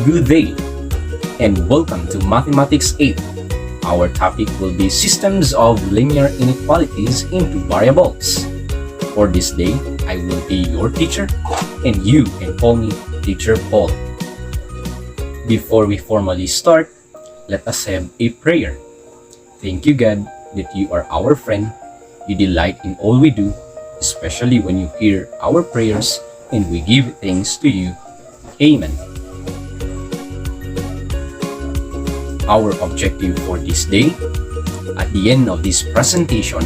Good day, and welcome to Mathematics 8. Our topic will be Systems of Linear Inequalities into Variables. For this day, I will be your teacher, and you can call me Teacher Paul. Before we formally start, let us have a prayer. Thank you, God, that you are our friend. You delight in all we do, especially when you hear our prayers, and we give thanks to you. Amen. Our objective for this day, at the end of this presentation,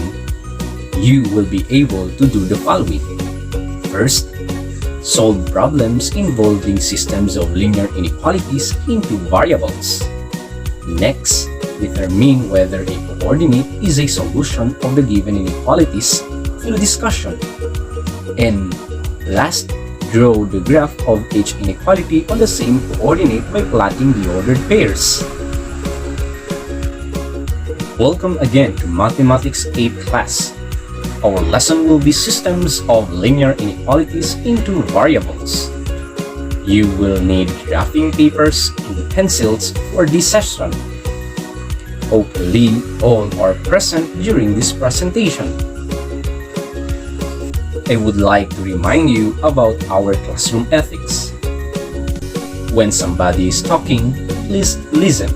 you will be able to do the following. First, solve problems involving systems of linear inequalities into variables. Next, determine whether a coordinate is a solution of the given inequalities through discussion. And last, draw the graph of each inequality on the same coordinate by plotting the ordered pairs. Welcome again to Mathematics 8 class. Our lesson will be Systems of Linear Inequalities into Variables. You will need graphing papers and pencils for this session. Hopefully, all are present during this presentation. I would like to remind you about our classroom ethics. When somebody is talking, please listen.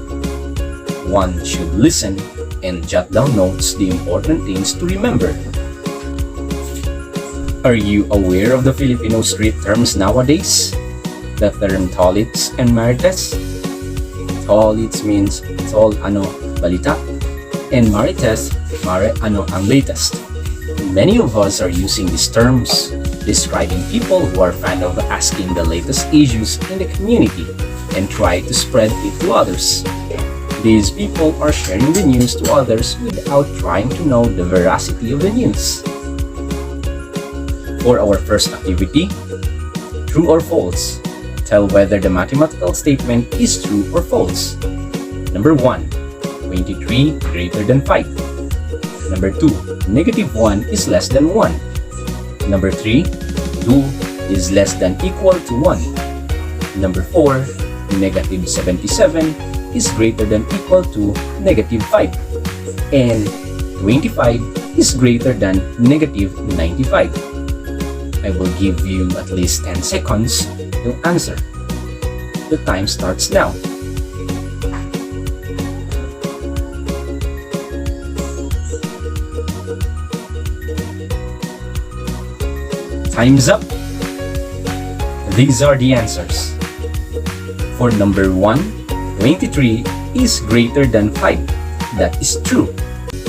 One should listen and jot down notes the important things to remember. Are you aware of the Filipino street terms nowadays? The term tolits and marites. Tolits means tol ano balita, and marites, mare ano ang latest. Many of us are using these terms, describing people who are fan of asking the latest issues in the community and try to spread it to others. These people are sharing the news to others without trying to know the veracity of the news. For our first activity, true or false, tell whether the mathematical statement is true or false. Number 1, 23 greater than 5. Number 2, negative 1 is less than 1. Number 3, 2 is less than equal to 1. Number 4, negative 77 is greater than equal to negative 5, and 25 is greater than negative 95. I will give you at least 10 seconds to answer. The time starts now. Time's up. These are the answers. For number 1, 23 is greater than 5. That is true.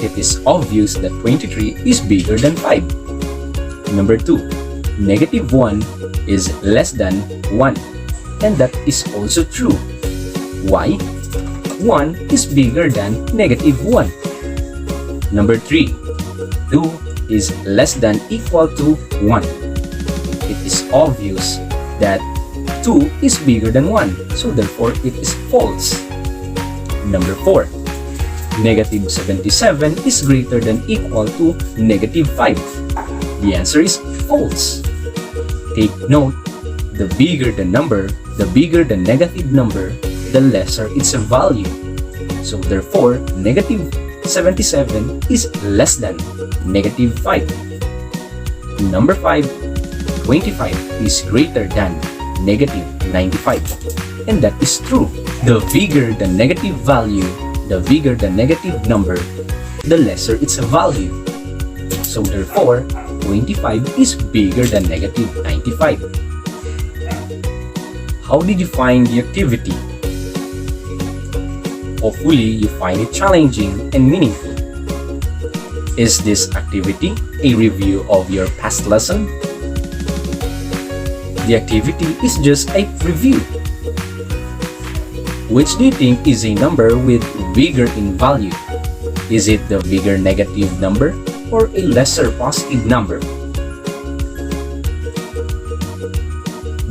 It is obvious that 23 is bigger than 5. Number 2, negative 1 is less than 1. And that is also true. Why? 1 is bigger than negative 1. Number 3, 2 is less than equal to 1. It is obvious that 2 is bigger than 1, so therefore it is false. Number 4, negative 77 is greater than equal to negative 5. The answer is false. Take note, the bigger the number, the bigger the negative number, the lesser its value. So therefore, negative 77 is less than negative 5. Number 5, 25 is greater than negative 95, and that is true. The bigger the negative value, the bigger the negative number, the lesser its value. So therefore, 25 is bigger than negative 95. How did you find the activity? Hopefully, you find it challenging and meaningful. Is this activity a review of your past lesson? The activity is just a review. Which do you think is a number with bigger in value? Is it the bigger negative number or a lesser positive number?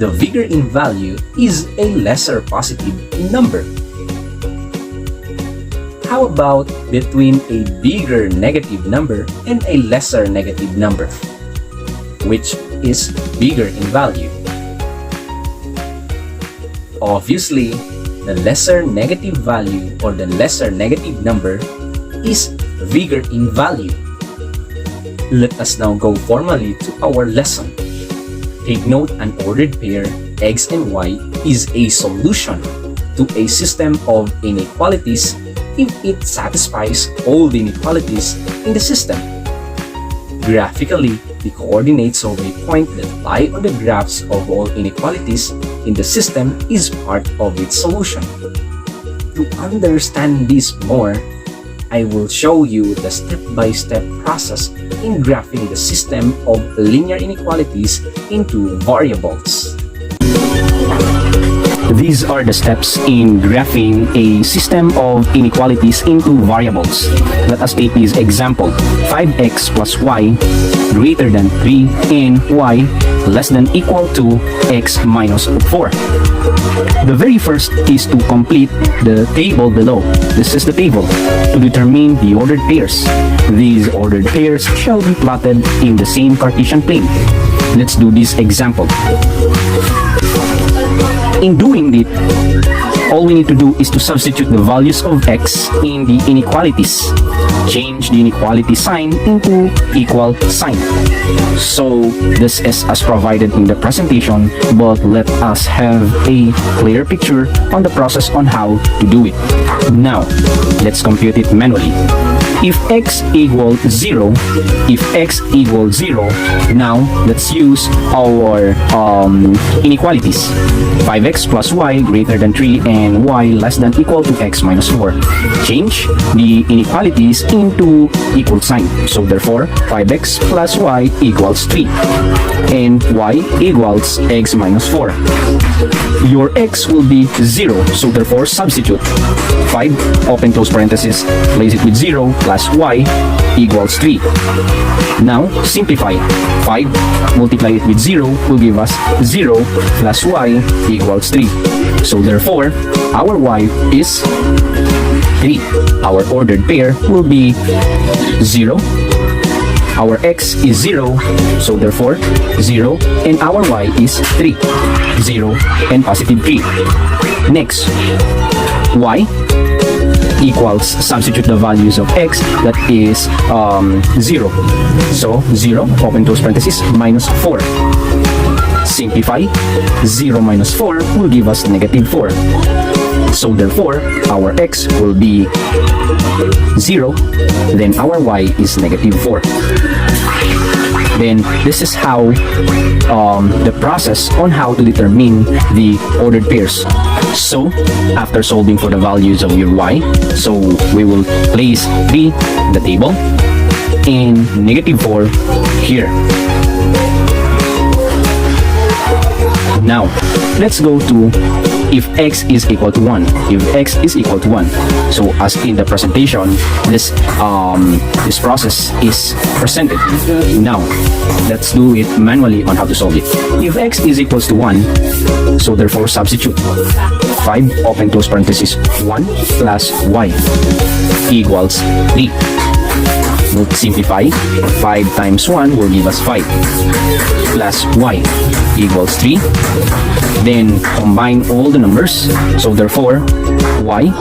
The bigger in value is a lesser positive number. How about between a bigger negative number and a lesser negative number? Which is bigger in value? Obviously, the lesser negative value or the lesser negative number is bigger in value. Let us now go formally to our lesson. Take note, an ordered pair x and y is a solution to a system of inequalities if it satisfies all the inequalities in the system. Graphically, the coordinates of a point that lie on the graphs of all inequalities in the system is part of its solution. To understand this more, I will show you the step-by-step process in graphing the system of linear inequalities into variables. These are the steps in graphing a system of inequalities into variables. Let us take this example. 5x plus y greater than 3 and y less than equal to x minus 4. The very first is to complete the table below. This is the table to determine the ordered pairs. These ordered pairs shall be plotted in the same Cartesian plane. Let's do this example. In doing it, all we need to do is to substitute the values of x in the inequalities. Change the inequality sign into equal sign. So this is as provided in the presentation, but let us have a clear picture on the process on how to do it. Now, let's compute it manually. If x equals 0, now let's use our inequalities. 5x plus y greater than 3 and y less than equal to x minus 4. Change the inequalities into equal sign. So therefore, 5x plus y equals 3 and y equals x minus 4. Your x will be 0, so therefore substitute 5, open close parenthesis, place it with 0 plus y equals 3. Now simplify. 5 multiply it with 0 will give us 0 plus y equals 3. So therefore, our y is 3. Our ordered pair will be 0. Our x is 0, so therefore 0, and our y is 3. 0 and positive 3. Next, y equals, substitute the values of x, that is 0. So 0, open close parenthesis, minus 4. Simplify, 0 minus 4 will give us negative 4. So therefore, our x will be 0, then our y is negative 4. Then this is how the process on how to determine the ordered pairs. So after solving for the values of your y, so we will place 3 in the table and negative 4 here. Now let's go to if x is equal to 1. If x is equal to 1, so as in the presentation, this process is presented. Now let's do it manually on how to solve it. If x is equals to 1, so therefore substitute 5, open close parenthesis, 1 plus y equals 3. We'll simplify. 5 times 1 will give us 5 plus y equals 3. Then combine all the numbers. So therefore, y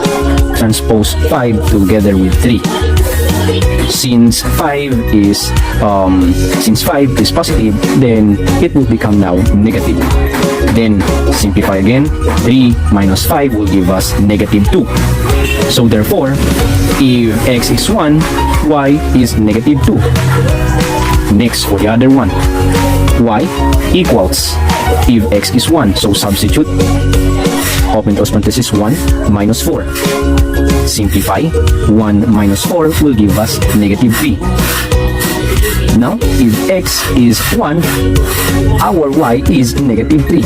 transpose 5 together with 3. Since 5 is positive, then it will become now negative. Then simplify again. 3 minus 5 will give us negative 2. So therefore, if x is 1, y is negative 2. Next, for the other one, y equals, if x is 1, so substitute, open close parenthesis, 1 minus 4. Simplify, 1 minus 4 will give us negative 3. Now, if x is 1, our y is negative 3.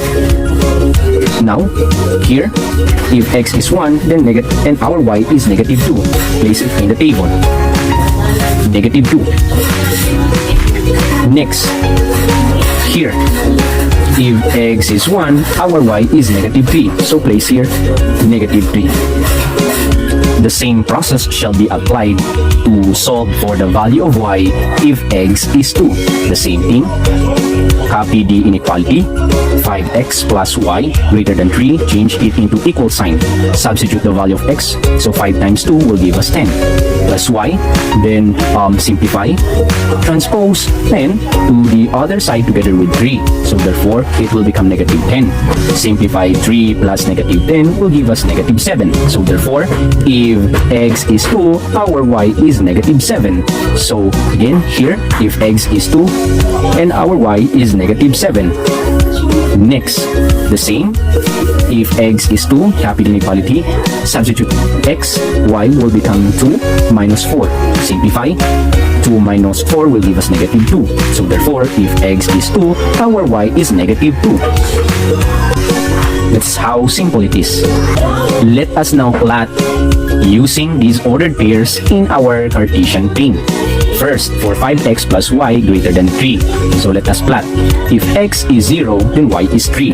Now, here, if x is 1, then and our y is negative 2. Place it in the table. Negative 2. Next, here, if x is 1, our y is negative 3. So place here, negative 3. The same process shall be applied to solve for the value of y if x is 2. The same thing. Copy the inequality. 5x plus y greater than 3. Change it into equal sign. Substitute the value of x. So 5 times 2 will give us 10. Plus y. Then simplify. Transpose 10 to the other side together with 3. So therefore, it will become negative 10. Simplify 3 plus negative 10 will give us negative 7. So therefore, if x is 2, our y is negative 7. So again, here, if x is 2 and our y is negative 7. Next, the same. If x is 2, copy the inequality. Substitute x, y will become 2 minus 4. Simplify. 2 minus 4 will give us negative 2. So therefore, if x is 2, our y is negative 2. That's how simple it is. Let us now plot using these ordered pairs in our Cartesian plane. First, for 5x plus y greater than 3. So let us plot. If x is 0, then y is 3.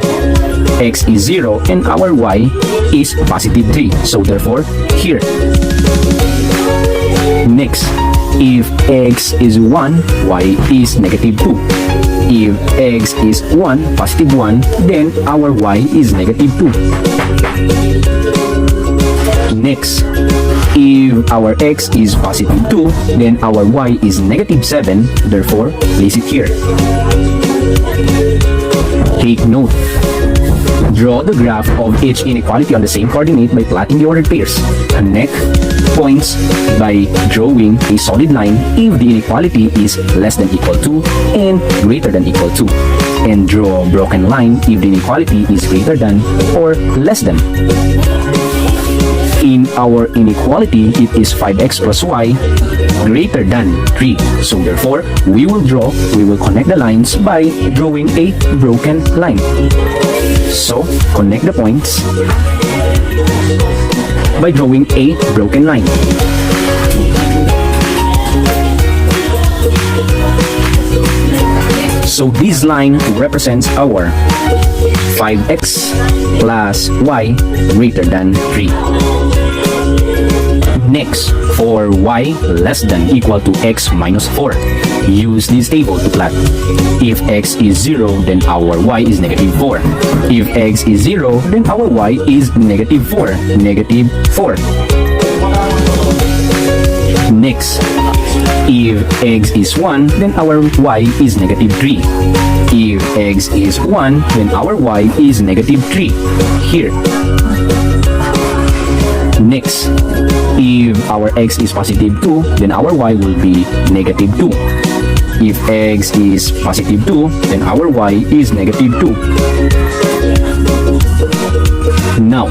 X is 0 and our y is positive 3. So therefore, here. Next, if x is 1, y is negative 2. If x is 1, positive 1, then our y is negative 2. Next, if our x is positive 2, then our y is negative 7. Therefore, place it here. Take note. Draw the graph of each inequality on the same coordinate by plotting the ordered pairs. Connect points by drawing a solid line if the inequality is less than equal to and greater than equal to. And draw a broken line if the inequality is greater than or less than. In our inequality, it is 5x plus y greater than 3. So therefore, we will connect the lines by drawing a broken line. So, connect the points by drawing a broken line. So this line represents our 5x plus y greater than 3. Next, for y less than equal to x minus 4, use this table to plot. If x is 0, then our y is negative 4. If x is 0, then our y is negative 4. Negative 4. Next, if x is 1, then our y is negative 3. If x is 1, then our y is negative 3. Here. Next, if our x is positive 2, then our y will be negative 2. If x is positive 2, then our y is negative 2. Now,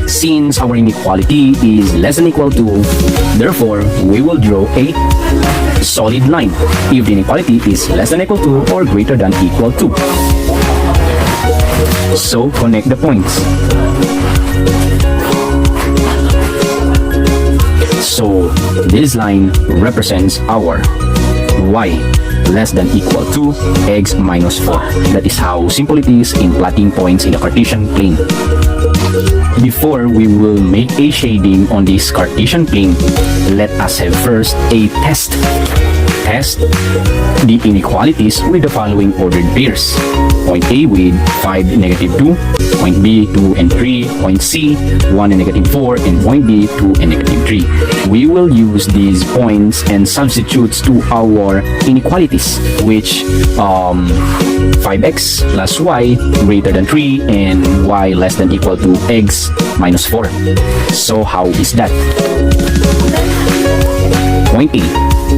since our inequality is less than equal to, therefore, we will draw a solid line if the inequality is less than equal to or greater than equal to. So, connect the points. So, this line represents our y less than equal to x minus 4. That is how simple it is in plotting points in the Cartesian plane. Before we will make a shading on this Cartesian plane, let us have first a test. Test the inequalities with the following ordered pairs. Point A with 5, negative 2. Point B, 2 and 3. Point C, 1 and negative 4. And point D, 2 and negative 3. We will use these points and substitutes to our inequalities, which 5x plus y greater than 3 and y less than equal to x minus 4. So how is that? Point A.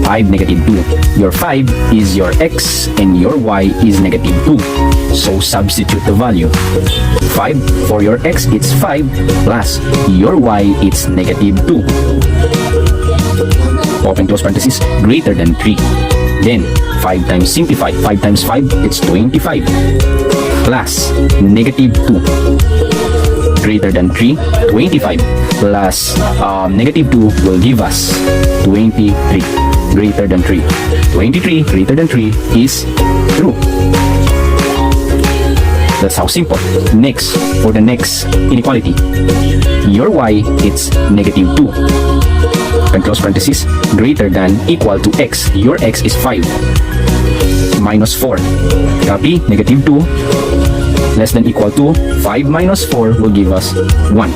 5, negative 2. Your 5 is your x and your y is negative 2. So substitute the value. 5 for your x, it's 5 plus your y, it's negative 2. Open close parenthesis, greater than 3. Then 5 times simplify. 5 times 5, it's 25. Plus negative 2. Greater than 3, 25. Plus negative 2 will give us 23. Greater than 3. 23 greater than 3 is true. That's how simple. Next, for the next inequality, your y it's negative 2. And close parenthesis, greater than equal to x. Your x is 5. Minus 4. Copy, negative 2. Less than equal to 5 minus 4 will give us 1.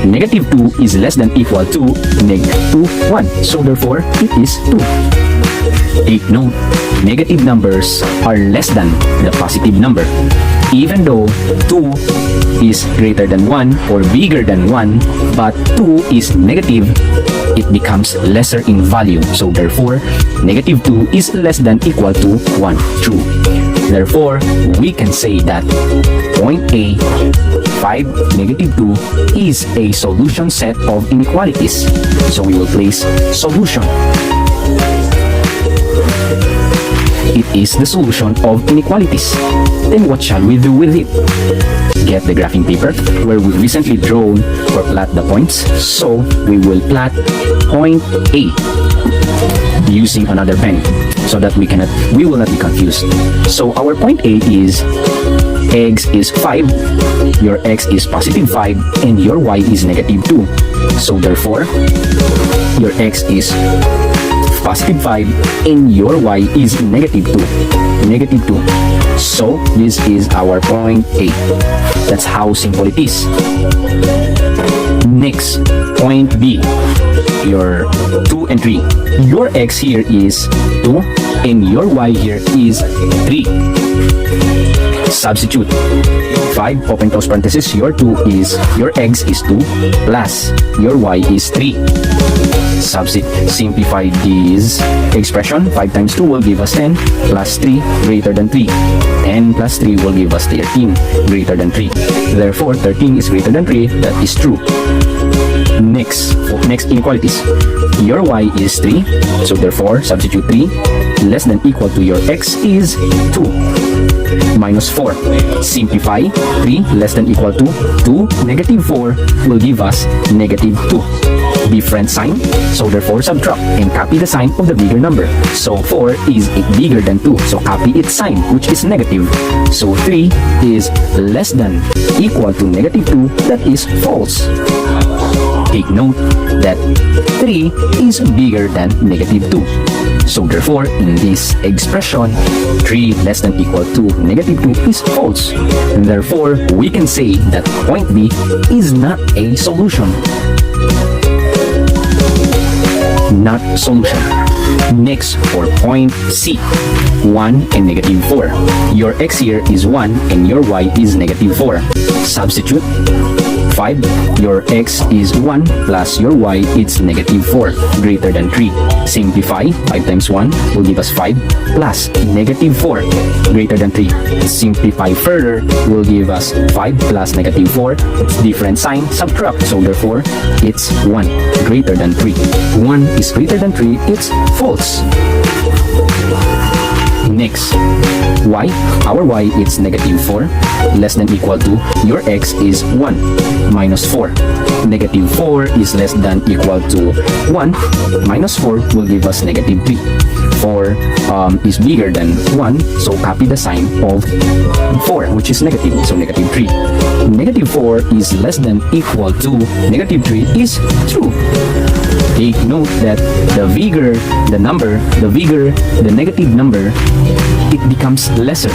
Negative 2 is less than equal to negative 1. So therefore, it is 2. Take note, negative numbers are less than the positive number. Even though 2 is greater than 1 or bigger than 1, but 2 is negative, it becomes lesser in value. So therefore, negative 2 is less than equal to 1. True. Therefore, we can say that point A, 5, negative 2 is a solution set of inequalities. So we will place solution. It is the solution of inequalities. Then what shall we do with it? Get the graphing paper where we recently drawn or plot the points. So we will plot point A using another pen so that we will not be confused. So our point A is x is 5, your x is positive 5, and your y is negative 2. So therefore, your x is positive 5 and your y is negative 2. Negative 2. So this is our point A. That's how simple it is. Next, point B. Your 2 and 3. Your x here is 2 and your y here is 3. Substitute. 5 open close parenthesis, your x is 2 plus your y is 3. Simplify this expression. 5 times 2 will give us 10 plus 3 greater than 3. 10 plus 3 will give us 13 greater than 3. Therefore, 13 is greater than 3. That is true. Next inequalities. Your y is 3. So therefore, substitute 3 less than equal to your x is 2. Minus 4. Simplify. 3 less than equal to 2. Negative 4 will give us negative 2. Different sign, so therefore subtract and copy the sign of the bigger number. So 4 is bigger than 2, so copy its sign, which is negative. So 3 is less than equal to negative 2, that is false. Take note that 3 is bigger than negative 2. So therefore, in this expression, 3 less than equal to negative 2 is false. And therefore, we can say that point B is not a solution. Not solution. Next, for point C, 1 and negative 4. Your x here is 1 and your y is negative 4. Substitute. 5, your x is 1 plus your y is negative 4 greater than 3. Simplify. 5 times 1 will give us 5 plus negative 4 greater than 3. Simplify further will give us 5 plus negative 4. It's different sign. Subtract. So therefore, it's 1 greater than 3. 1 is greater than 3. It's false. Next, y. Our y is negative 4 less than equal to your x is 1 minus 4. Negative 4 is less than equal to 1 minus 4 will give us negative 3. 4 is bigger than 1, so copy the sign of 4, which is negative, so negative 3. Negative 4 is less than equal to negative 3 is true. Take note that the bigger the number, the bigger the negative number, it becomes lesser.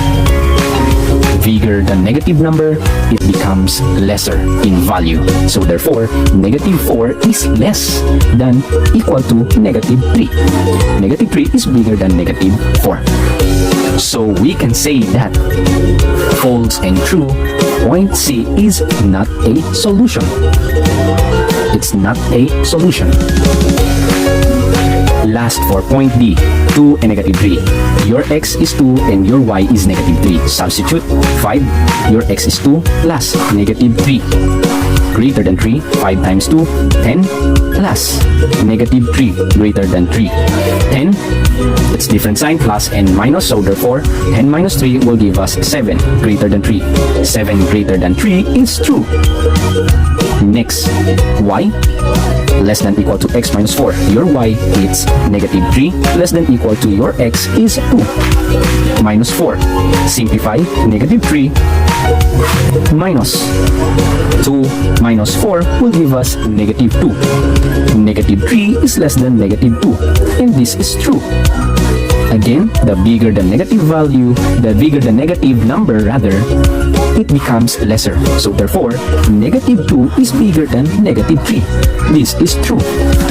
Bigger the negative number, it becomes lesser in value. So therefore, negative 4 is less than equal to negative 3. Negative 3 is bigger than negative 4. So we can say that false and true, point C is not a solution. It's not a solution. Last, for point D, 2 and negative 3. Your x is 2 and your y is negative 3. Substitute. 5, your x is 2 plus negative 3 greater than 3. 5 times 2, 10 plus negative 3 greater than 3. 10, it's different sign, plus and minus, so therefore 10 minus 3 will give us 7 greater than 3. 7 greater than 3 is true. Next, y less than equal to x minus 4. Your y is negative 3 less than equal to your x is 2. minus 4. Simplify, negative 3 minus 2 minus 4 will give us negative 2. Negative 3 is less than negative 2, and this is true. Again, the bigger the negative value, the bigger the negative number rather, it becomes lesser. So therefore, negative 2 is bigger than negative 3. This is true.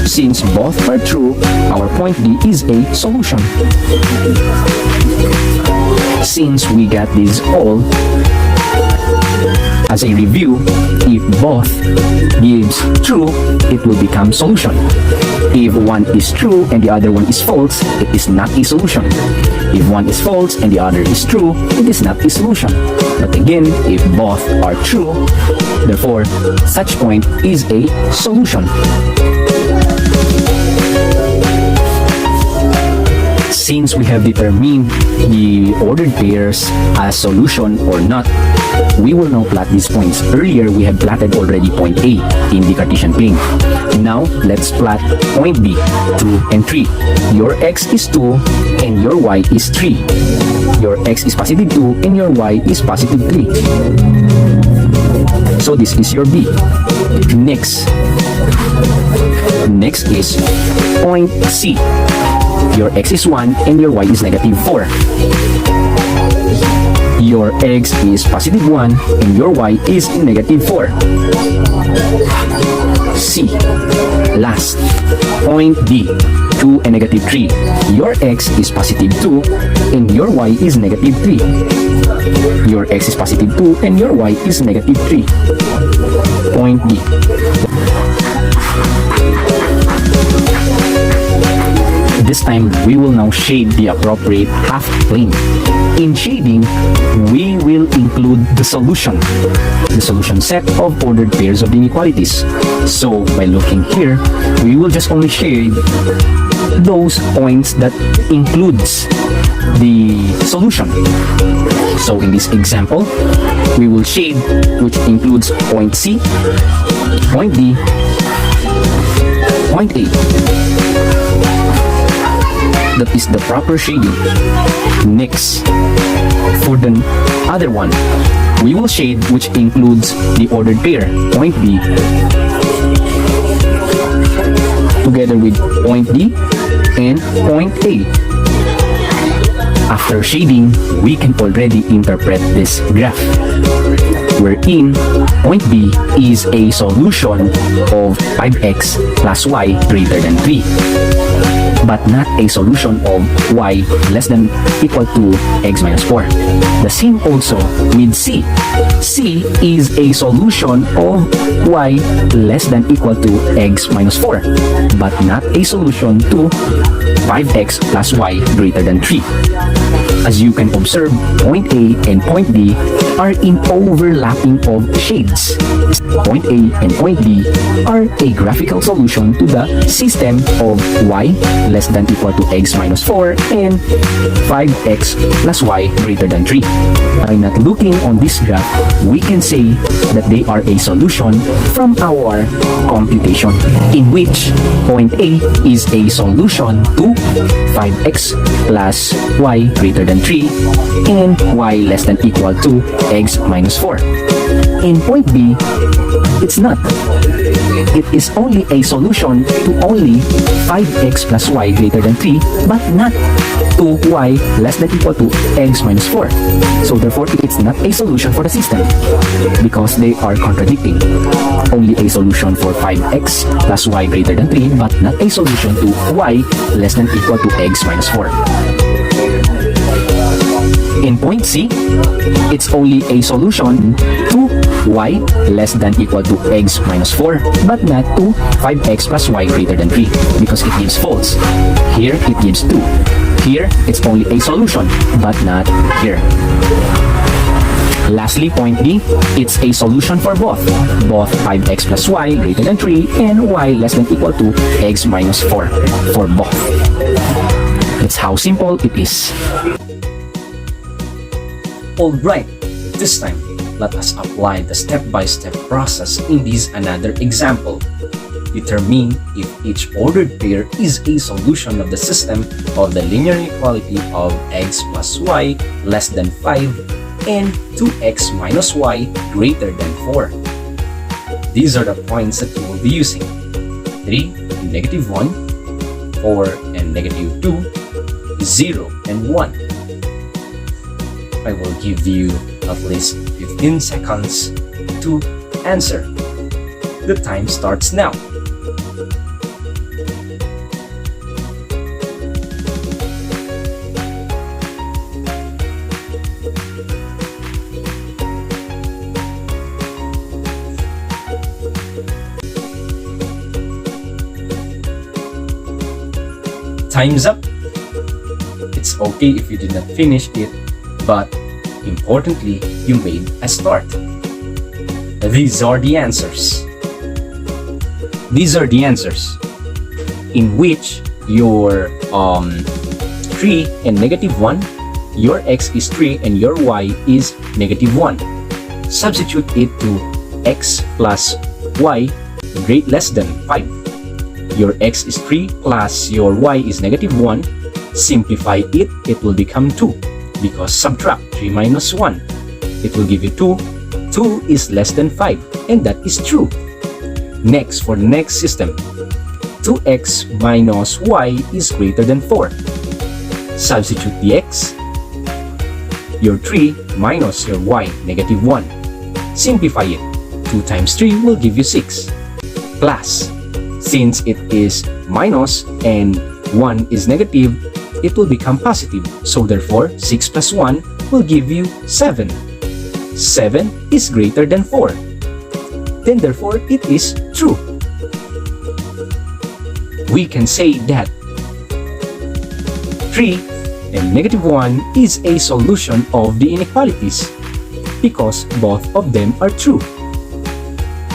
Since both are true, our point D is a solution. Since we got these all, as a review, if both gives true, it will become solution. If one is true and the other one is false, it is not a solution. If one is false and the other is true, it is not a solution. But again, if both are true, therefore, such point is a solution. Since we have determined the ordered pairs as solution or not, we will now plot these points. Earlier, we have plotted already point A in the Cartesian plane. Now, let's plot point B, 2 and 3. Your x is 2 and your y is 3. Your x is positive 2 and your y is positive 3. So this is your B. Next is point C. Your x is 1 and your y is negative 4. Your x is positive 1 and your y is negative 4. C. Last, point D, 2 and negative 3. Your x is positive 2 and your y is negative 3. Your x is positive 2 and your y is negative 3. Point D. This time, we will now shade the appropriate half plane. In shading, we will include the solution set of ordered pairs of the inequalities. So, by looking here, we will just only shade those points that includes the solution. So, in this example, we will shade which includes point C, point D, point A. That is the proper shading. Next, for the other one, we will shade which includes the ordered pair, point B, together with point D and point A. After shading, we can already interpret this graph, wherein point B is a solution of 5x plus y greater than 3. But not a solution of y less than equal to x minus 4. The same also with C. C is a solution of y less than equal to x minus 4, but not a solution to 5x plus y greater than 3. As you can observe, point A and point B are in overlapping of shades. Point A and point B are a graphical solution to the system of y less than equal to x minus 4 and 5x plus y greater than 3. By not looking on this graph, we can say that they are a solution from our computation, in which point A is a solution to 5x plus y greater than 3 and y less than equal to x minus 4. In point B, it's not. It is only a solution to only 5x plus y greater than 3, but not to y less than equal to x minus 4. So therefore, it's not a solution for the system, because they are contradicting. Only a solution for 5x plus y greater than 3, but not a solution to y less than equal to x minus 4. In point C, it's only a solution to y less than equal to x minus 4, but not to 5x plus y greater than 3, because it gives false. Here, it gives 2. Here, it's only a solution, but not here. Lastly, point D, it's a solution for both 5x plus y greater than 3 and y less than equal to x minus 4 for both. That's how simple it is. Alright, this time, let us apply the step-by-step process in this another example. Determine if each ordered pair is a solution of the system of the linear inequality of x plus y less than 5 and 2x minus y greater than 4. These are the points that we will be using: 3 and negative 1, 4 and negative 2, 0 and 1. I will give you at least 15 seconds to answer. The time starts now. Time's up. It's okay if you did not finish it, but importantly, you made a start. These are the answers. These are the answers in which your 3 and negative 1, your x is 3 and your y is negative 1. Substitute it to x plus y less than 5. Your x is 3 plus your y is negative 1. Simplify it, it will become 2. Because subtract 3 minus 1, it will give you 2. 2 is less than 5, and that is true. Next, for the next system, 2x minus y is greater than 4. Substitute the x, your 3 minus your y, negative 1. Simplify it. 2 times 3 will give you 6. Plus, since it is minus and 1 is negative, it will become positive. So therefore, 6 plus 1 will give you 7. 7 is greater than 4. Then therefore, it is true. We can say that 3 and negative 1 is a solution of the inequalities because both of them are true.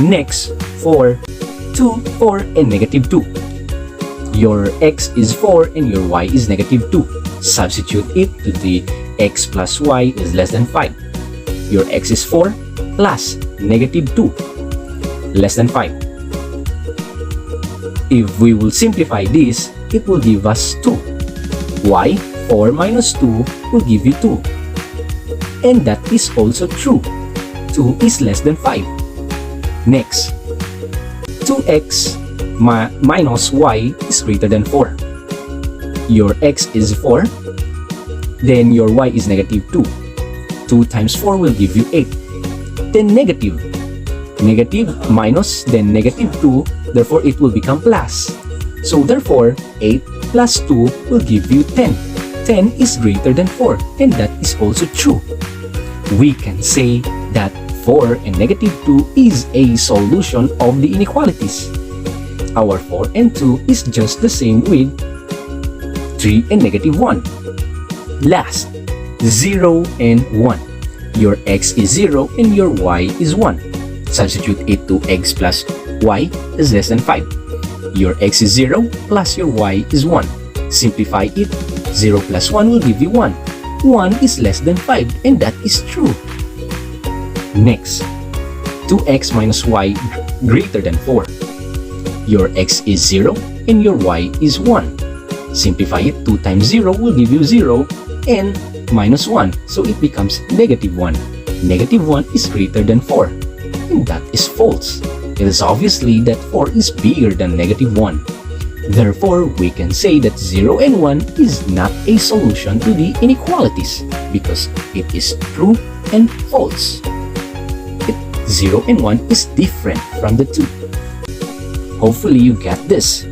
Next, for 2, 4 and negative 2. Your x is 4 and your y is negative 2. Substitute it to the x plus y is less than 5. Your x is 4 plus negative 2 less than 5. If we will simplify this, it will give us 2. Y, 4 minus 2 will give you 2. And that is also true. 2 is less than 5. Next, 2x minus y is greater than 4. Your x is 4, then your y is negative 2. 2 times 4 will give you 8. Then negative. Negative minus, then negative 2, therefore it will become plus. So therefore, 8 plus 2 will give you 10. 10 is greater than 4, and that is also true. We can say that 4 and negative 2 is a solution of the inequalities. Our 4 and 2 is just the same with 3 and negative 1. Last, 0 and 1. Your x is 0 and your y is 1. Substitute it to x plus y is less than 5. Your x is 0 plus your y is 1. Simplify it. 0 plus 1 will give you 1. 1 is less than 5, and that is true. Next, 2x minus y greater than 4. Your x is 0 and your y is 1. Simplify it. 2 times 0 will give you 0 and minus 1. So it becomes negative 1. Negative 1 is greater than 4. And that is false. It is obviously that 4 is bigger than negative 1. Therefore, we can say that 0 and 1 is not a solution to the inequalities because it is true and false. 0 and 1 is different from the two. Hopefully you get this.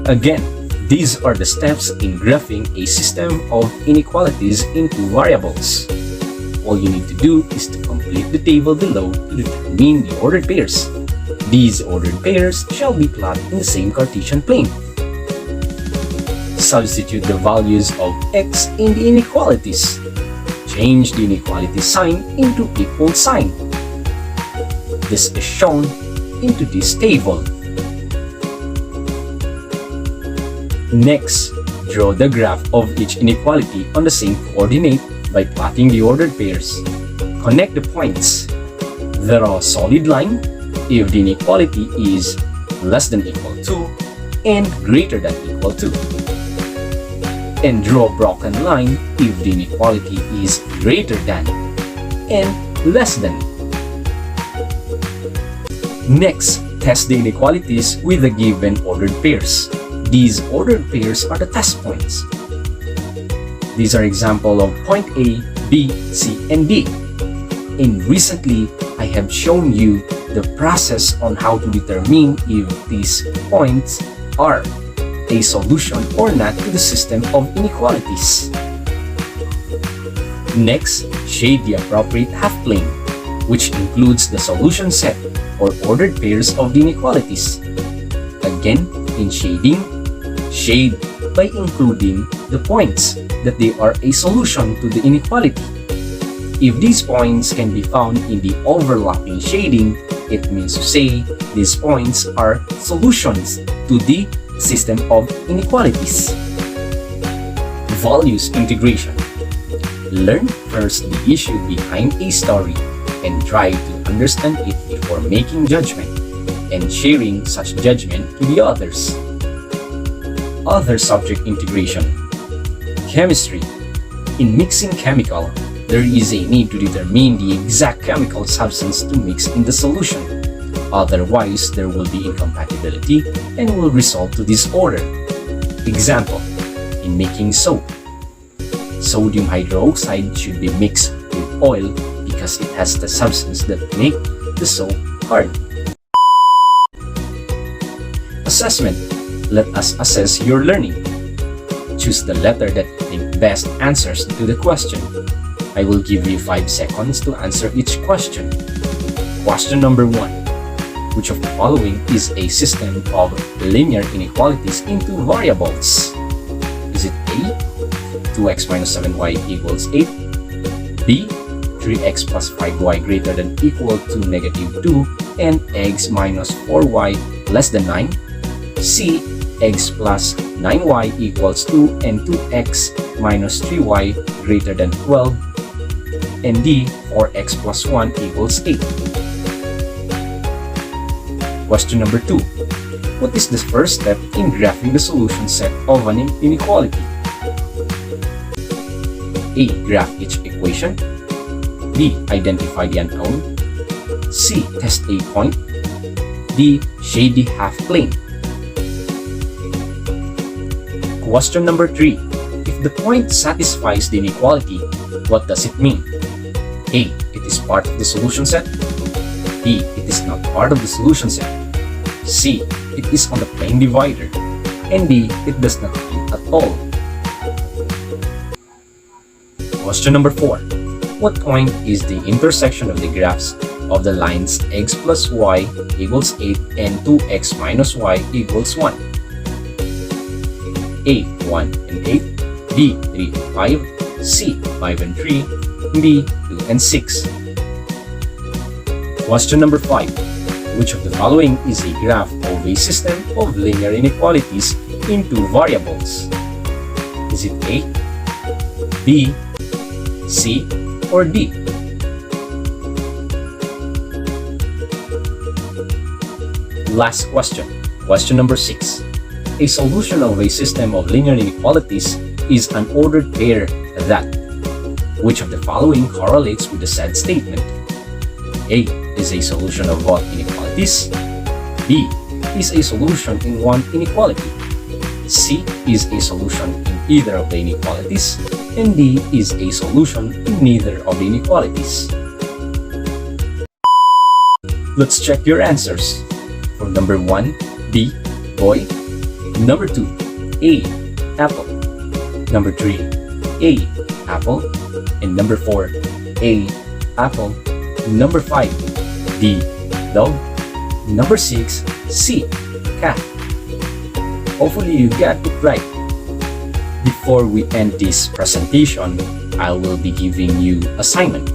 Again, these are the steps in graphing a system of inequalities into variables. All you need to do is to complete the table below to determine the ordered pairs. These ordered pairs shall be plotted in the same Cartesian plane. Substitute the values of x in the inequalities. Change the inequality sign into equal sign. This is shown into this table. Next, draw the graph of each inequality on the same coordinate by plotting the ordered pairs. Connect the points. Draw a solid line if the inequality is less than equal to and greater than equal to. And draw a broken line if the inequality is greater than and less than. Next, test the inequalities with the given ordered pairs. These ordered pairs are the test points. These are examples of point A, B, C, and D. And recently, I have shown you the process on how to determine if these points are a solution or not to the system of inequalities. Next, shade the appropriate half-plane, which includes the solution set or ordered pairs of the inequalities. Again, in shading, shade by including the points that they are a solution to the inequality. If these points can be found in the overlapping shading, it means to say these points are solutions to the system of inequalities. Values integration. Learn first the issue behind a story and try to understand it before making judgment and sharing such judgment to the others. Other subject integration. Chemistry. In mixing chemical, there is a need to determine the exact chemical substance to mix in the solution. Otherwise, there will be incompatibility and will result to disorder. Example, in making soap, sodium hydroxide should be mixed with oil because it has the substance that make the soap hard. Assessment. Let us assess your learning. Choose the letter that you think best answers to the question. I will give you 5 seconds to answer each question. Question number 1. Which of the following is a system of linear inequalities into variables? Is it A, 2x minus 7y equals 8, B, 3x plus 5y greater than equal to negative 2 and x minus 4y less than 9, C, x plus 9y equals 2 and 2x minus 3y greater than 12, and D, 4x plus 1 equals 8. Question number 2. What is the first step in graphing the solution set of an inequality? A. Graph each equation. B. Identify the unknown. C. Test a point. D. Shade the half plane. Question number 3. If the point satisfies the inequality, what does it mean? A. It is part of the solution set. B. It is not part of the solution set. C. It is on the plane divider. And D. It does not fit at all. Question number 4. What point is the intersection of the graphs of the lines x plus y equals 8 and 2x minus y equals 1? A. 1 and 8, B. 3 and 5, C. 5 and 3, D. 2 and 6. Question number 5. Which of the following is a graph of a system of linear inequalities into variables? Is it A, B, C, or D? Last question. Question number 6. A solution of a system of linear inequalities is an ordered pair that. Which of the following correlates with the said statement? A is a solution of both inequalities. B is a solution in one inequality. C is a solution in either of the inequalities. And D is a solution in neither of the inequalities. Let's check your answers. For number 1, B, boy. Number 2, A, apple. Number 3, A, apple. And number 4, A, apple. Number 5, D, dog. Number 6, C, cat. Hopefully you got it right. Before we end this presentation, I will be giving you assignment.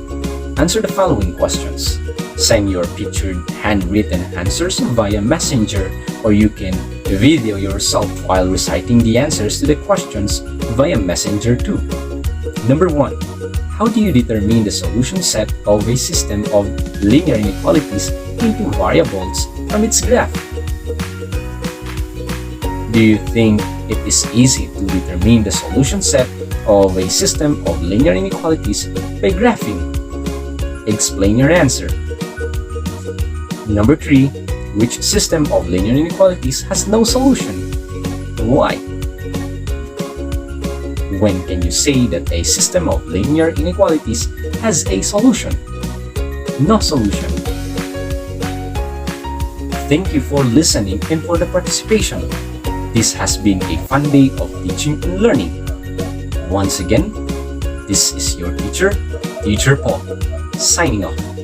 Answer the following questions. Send your pictured handwritten answers via Messenger, or you can video yourself while reciting the answers to the questions via Messenger too. Number 1. How do you determine the solution set of a system of linear inequalities into variables from its graph? Do you think it is easy to determine the solution set of a system of linear inequalities by graphing? Explain your answer. Number 3. Which system of linear inequalities has no solution? Why? When can you say that a system of linear inequalities has a solution? No solution. Thank you for listening and for the participation. This has been a fun day of teaching and learning. Once again, this is your teacher, Teacher Paul, signing off.